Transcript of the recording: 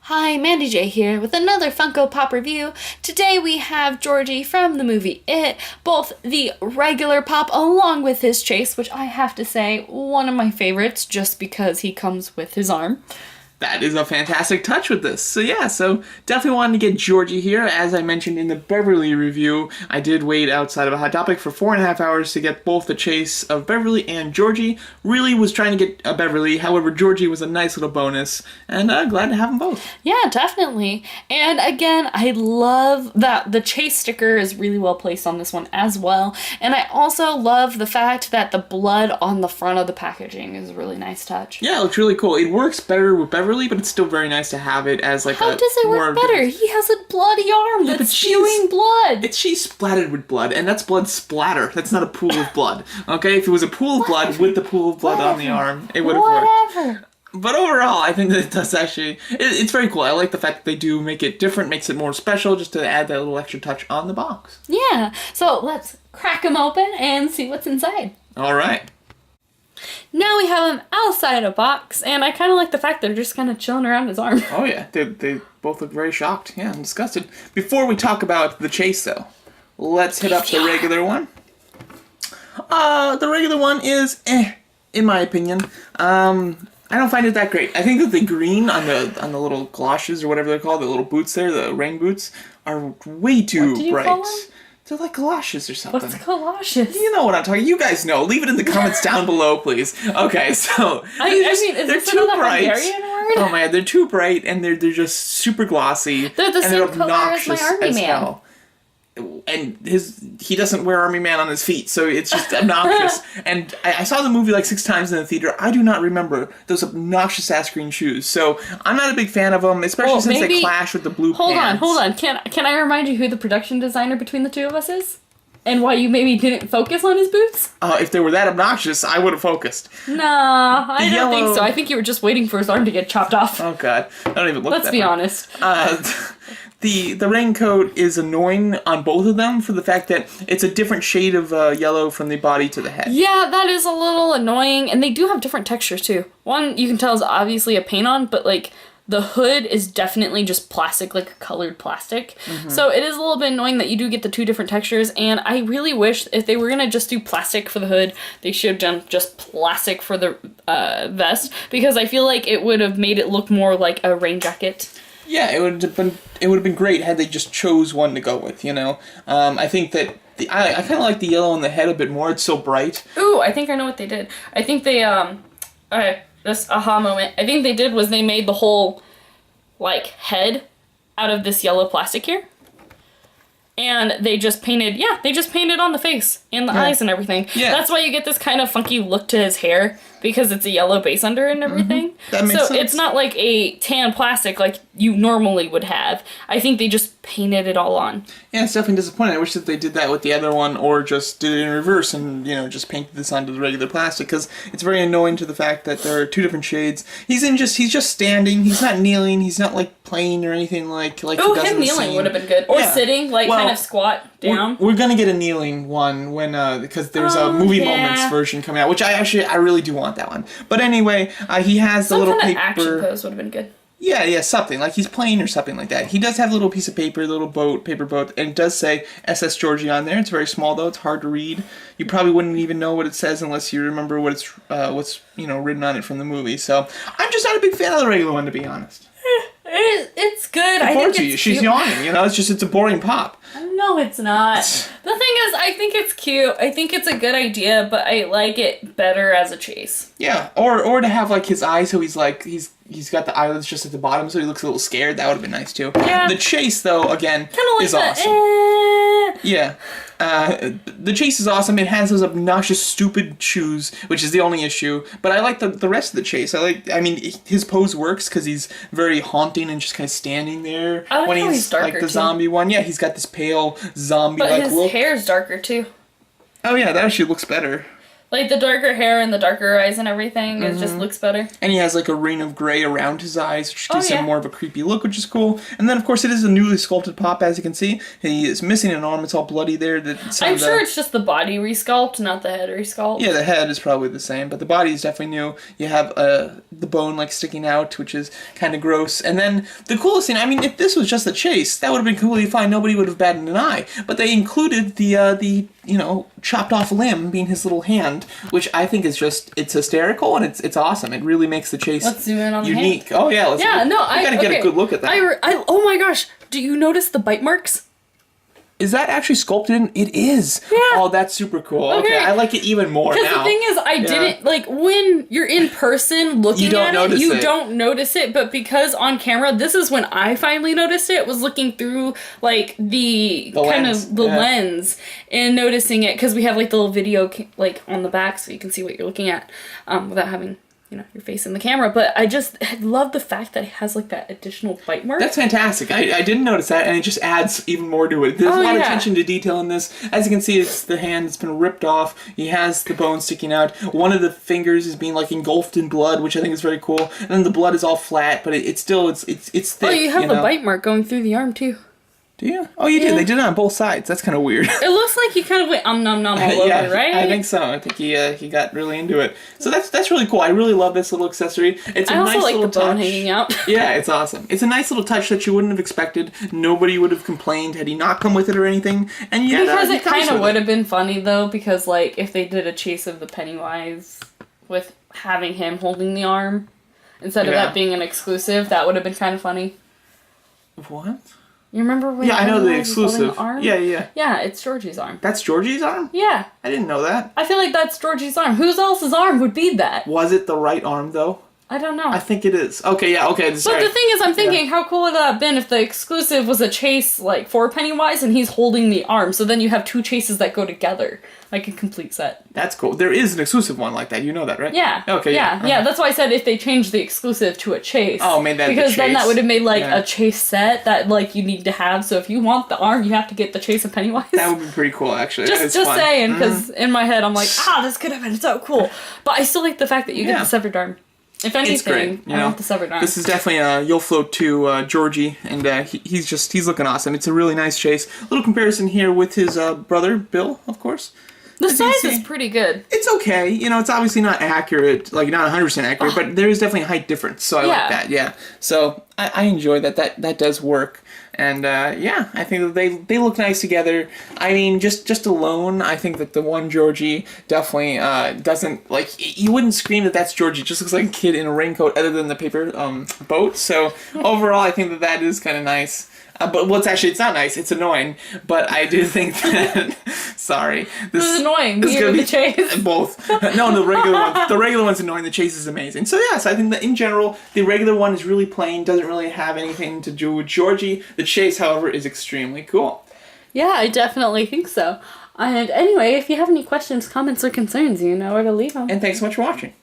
Hi, Mandy J here with another Funko Pop review. Today we have Georgie from the movie It, both the regular Pop along with his chase, which I have to say, one of my favorites just because he comes with his arm. That is a fantastic touch with this. So definitely wanted to get Georgie here. As I mentioned in the Beverly review, I did wait outside of a Hot Topic for 4.5 hours to get both the chase of Beverly and Georgie. Really was trying to get a Beverly, however Georgie was a nice little bonus, and glad to have them both. Yeah, definitely. And again, I love that the chase sticker is really well placed on this one as well. And I also love the fact that the blood on the front of the packaging is a really nice touch. Yeah, it looks really cool. It works better with Beverly, but it's still very nice to have it as like How does it work better? He has a bloody arm that's spewing blood. She's splattered with blood, and that's blood splatter. That's not a pool of blood. Okay, if it was a pool of blood with the pool of blood on the arm, it would have worked. But overall, I think that it does actually, it's very cool. I like the fact that they do make it different, makes it more special, just to add that little extra touch on the box. Yeah, so let's crack them open and see what's inside. All right. Now we have him outside a box, and I kind of like the fact they're just kind of chilling around his arm. Oh yeah, they both look very shocked. Yeah, I'm disgusted. Before we talk about the chase, though, let's hit up the regular one. The regular one is in my opinion. I don't find it that great. I think that the green on the little galoshes or whatever they're called, the little boots there, the rain boots, are way too bright. What do you call them? They're like galoshes or something. What's galoshes? You know what I'm talking. You guys know. Leave it in the comments down below, please. Okay, so they're too bright. Oh man, they're too bright, and they're just super glossy. They're the same color as my army man. Hell. And he doesn't wear Army Man on his feet, so it's just obnoxious. And I saw the movie like 6 times in the theater. I do not remember those obnoxious ass green shoes. So I'm not a big fan of them, especially since they clash with the blue pants. Hold on. Can I remind you who the production designer between the two of us is? And why you maybe didn't focus on his boots? If they were that obnoxious, I would have focused. No, I don't think so. I think you were just waiting for his arm to get chopped off. Oh god, I don't even look Let's that be way. honest. The raincoat is annoying on both of them for the fact that it's a different shade of yellow from the body to the head. Yeah, that is a little annoying, and they do have different textures too. One you can tell is obviously a paint on, but like the hood is definitely just plastic, like colored plastic. Mm-hmm. So it is a little bit annoying that you do get the two different textures, and I really wish if they were gonna just do plastic for the hood, they should have done just plastic for the vest, because I feel like it would have made it look more like a rain jacket. Yeah, it would have been great had they just chose one to go with, you know? I think that I kind of like the yellow on the head a bit more. It's so bright. Ooh, I think I know what they did. I think they, this aha moment. I think they did was they made the whole, like, head out of this yellow plastic here. And they just painted on the face and the eyes and everything. Yeah. That's why you get this kind of funky look to his hair, because it's a yellow base under and everything. Mm-hmm. That makes sense. It's not like a tan plastic like you normally would have. I think they just painted it all on. Yeah, it's definitely disappointing. I wish that they did that with the other one, or just did it in reverse and, you know, just painted this onto the regular plastic, because it's very annoying to the fact that there are two different shades. He's just standing. He's not kneeling. He's not like playing or anything like he does in the scene. Him kneeling would have been good. Or sitting, like kind of squat down. We're gonna get a kneeling one when because there's a movie moments version coming out, which I really do want that one. But anyway, he has the little paper. Some kind of action pose would have been good. Yeah, something like he's playing or something like that. He does have a little piece of paper, paper boat, and it does say SS Georgie on there. It's very small though; it's hard to read. You probably wouldn't even know what it says unless you remember what's written on it from the movie. So I'm just not a big fan of the regular one, to be honest. It's good. I think it's She's yawning. You know, it's a boring pop. No, it's not. The thing is, I think it's cute. I think it's a good idea, but I like it better as a chase. Yeah, or to have like his eyes, so he's got the eyelids just at the bottom, so he looks a little scared. That would have been nice too. Yeah. The chase, though, again, is awesome. Yeah. The chase is awesome. It has those obnoxious, stupid shoes, which is the only issue. But I like the rest of the chase. His pose works because he's very haunting and just kind of standing there. I like when he's darker, like the zombie one. Yeah, he's got this pale zombie-like look. But his hair's darker too. Oh yeah, that actually looks better. Like, the darker hair and the darker eyes and everything, it just looks better. And he has, like, a ring of gray around his eyes, which gives him more of a creepy look, which is cool. And then, of course, it is a newly sculpted Pop, as you can see. He is missing an arm. It's all bloody there. I'm sure it's just the body resculpt, not the head resculpt. Yeah, the head is probably the same, but the body is definitely new. You have the bone, like, sticking out, which is kind of gross. And then, the coolest thing, I mean, if this was just a chase, that would have been completely fine. Nobody would have batted an eye. But they included the chopped off limb being his little hand, which I think is just, it's hysterical and it's awesome. It really makes the chase let's zoom in on unique. The hand. Oh yeah, I gotta get a good look at that. Oh my gosh, do you notice the bite marks? Is that actually sculpted in? It is. Yeah. Oh, that's super cool. Okay, I like it even more now. Because the thing is, I didn't, like, when you're in person looking at it, you don't notice it, but because on camera, this is when I finally noticed it, was looking through, like, the lens and noticing it, because we have, like, the little video, like, on the back so you can see what you're looking at without having your face in the camera, but I love the fact that it has, like, that additional bite mark. That's fantastic. I didn't notice that, and it just adds even more to it. There's a lot of attention to detail in this. As you can see, it's the hand that's been ripped off. He has the bone sticking out. One of the fingers is being, like, engulfed in blood, which I think is very cool. And then the blood is all flat, but it's still thick. Oh, you have the bite mark going through the arm, too. Do you? Oh, you did. They did it on both sides. That's kind of weird. It looks like he kind of went nom all over, right? I think so. I think he got really into it. So that's really cool. I really love this little accessory. It's a nice little touch. I also like the bone hanging out. Yeah, it's awesome. It's a nice little touch that you wouldn't have expected. Nobody would have complained had he not come with it or anything. And yet, because it kind of would have been funny though, because like if they did a chase of the Pennywise with having him holding the arm instead of that being an exclusive, that would have been kind of funny. What? You remember when? Yeah, I know the exclusive. The arm? Yeah. Yeah, it's Georgie's arm. That's Georgie's arm? Yeah. I didn't know that. I feel like that's Georgie's arm. Whose else's arm would be that? Was it the right arm, though? I don't know. I think it is. Okay, yeah, okay. Sorry. But the thing is, I'm thinking, how cool would that have been if the exclusive was a chase, like, for Pennywise, and he's holding the arm, so then you have two chases that go together. Like a complete set. That's cool. There is an exclusive one like that. You know that, right? Yeah. Okay, yeah. Yeah, that's why I said if they changed the exclusive to a chase. Oh, made that because the chase. Then that would have made, like, a chase set that, like, you need to have. So if you want the arm, you have to get the chase of Pennywise. That would be pretty cool, actually. Just saying, because in my head, I'm like, this could have been so cool. But I still like the fact that you get the severed arm. If anything, I want the severed arm. This is definitely a You'll Float to Georgie, and he's looking awesome. It's a really nice chase. A little comparison here with his brother, Bill, of course. The size is pretty good. It's okay. It's obviously not accurate, like not 100% accurate, but there is definitely a height difference, so I like that, yeah. So I enjoy that. That does work. And I think that they look nice together. I mean, just alone, I think that the one Georgie definitely doesn't, like, you wouldn't scream that that's Georgie. It just looks like a kid in a raincoat other than the paper boat. So overall, I think that is kind of nice. But it's not nice. It's annoying. But I do think that. Sorry, this is annoying. Me or the chase? Both. No, the regular one. The regular one's annoying. The chase is amazing. So yes, I think that in general, the regular one is really plain. Doesn't really have anything to do with Georgie. The chase, however, is extremely cool. Yeah, I definitely think so. And anyway, if you have any questions, comments, or concerns, you know where to leave them. And thanks so much for watching.